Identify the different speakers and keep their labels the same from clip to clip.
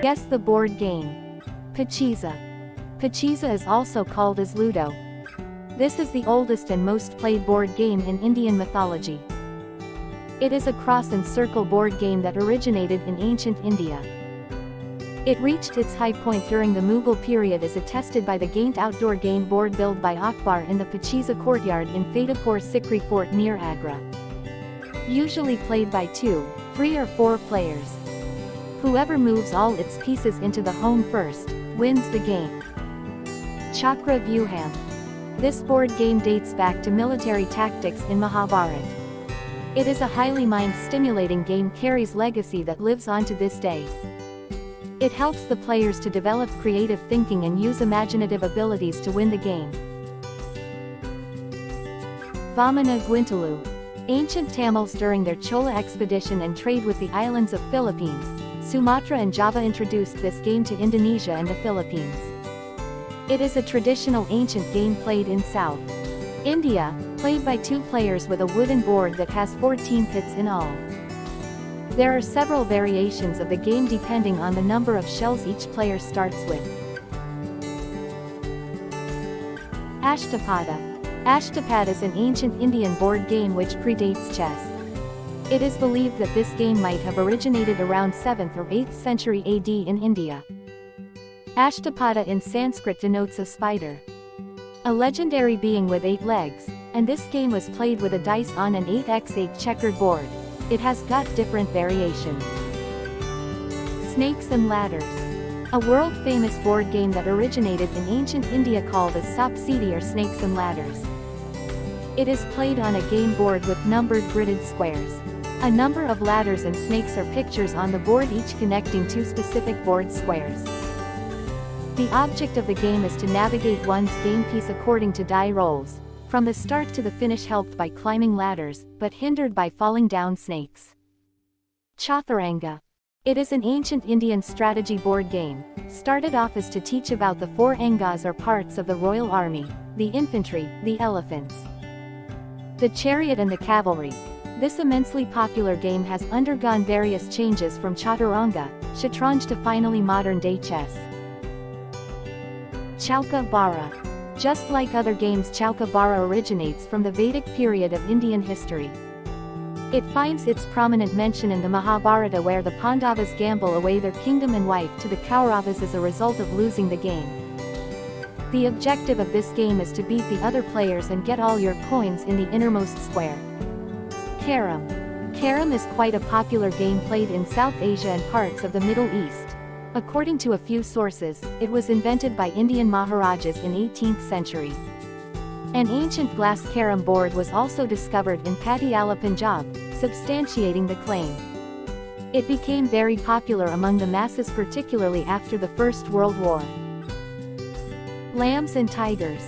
Speaker 1: Guess the board game. Pachisa. Pachisa is also called as Ludo. This is the oldest and most played board game in Indian mythology. It is a cross and circle board game that originated in ancient India. It reached its high point during the Mughal period as attested by the Gaint outdoor game board built by Akbar in the Pachisa courtyard in Fatehpur Sikri fort near Agra. Usually played by 2, 3 or 4 players. Whoever moves all its pieces into the home first, wins the game. Chakra Vyuham. This board game dates back to military tactics in Mahabharata. It is a highly mind-stimulating game carries legacy that lives on to this day. It helps the players to develop creative thinking and use imaginative abilities to win the game. Vamana Gwintalu. Ancient Tamils during their Chola expedition and trade with the islands of Philippines, Sumatra and Java introduced this game to Indonesia and the Philippines. It is a traditional ancient game played in South India, played by 2 players with a wooden board that has 14 pits in all. There are several variations of the game depending on the number of shells each player starts with. Ashtapada. Ashtapada is an ancient Indian board game which predates chess. It is believed that this game might have originated around 7th or 8th century AD in India. Ashtapada in Sanskrit denotes a spider, a legendary being with 8 legs, and this game was played with a dice on an 8x8 checkered board. It has got different variations. Snakes and Ladders. A world-famous board game that originated in ancient India called as Sapsidi or Snakes and Ladders. It is played on a game board with numbered gridded squares. A number of ladders and snakes are pictures on the board, each connecting 2 specific board squares. The object of the game is to navigate one's game piece according to die rolls, from the start to the finish, helped by climbing ladders, but hindered by falling down snakes. Chaturanga. It is an ancient Indian strategy board game, started off as to teach about the 4 angas or parts of the royal army, the infantry, the elephants, the chariot and the cavalry. This immensely popular game has undergone various changes from Chaturanga, Shatranj to finally modern-day chess. Chauka Bara. Just like other games, Chauka Bara originates from the Vedic period of Indian history. It finds its prominent mention in the Mahabharata, where the Pandavas gamble away their kingdom and wife to the Kauravas as a result of losing the game. The objective of this game is to beat the other players and get all your coins in the innermost square. Carom. Carom is quite a popular game played in South Asia and parts of the Middle East. According to a few sources, it was invented by Indian Maharajas in 18th century. An ancient glass carom board was also discovered in Patiala, Punjab, substantiating the claim. It became very popular among the masses, particularly after the First World War. Lambs and Tigers.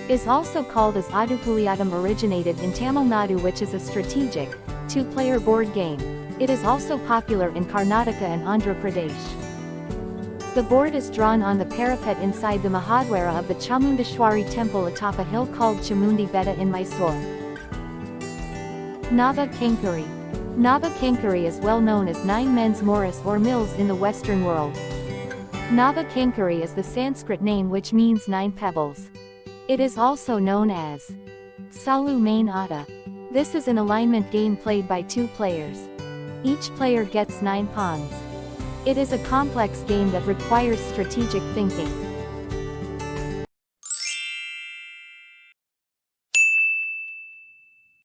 Speaker 1: Is also called as Adupuliyatam, originated in Tamil Nadu, which is a strategic, 2-player board game. It is also popular in Karnataka and Andhra Pradesh. The board is drawn on the parapet inside the Mahadwara of the Chamundeshwari temple atop a hill called Chamundi Betta in Mysore. Nava Kenkari. Nava Kenkari is well known as 9 men's Morris or mills in the Western world. Nava Kenkari is the Sanskrit name which means 9 pebbles. It is also known as Salu Main Atta. This is an alignment game played by 2 players. Each player gets 9 pawns. It is a complex game that requires strategic thinking.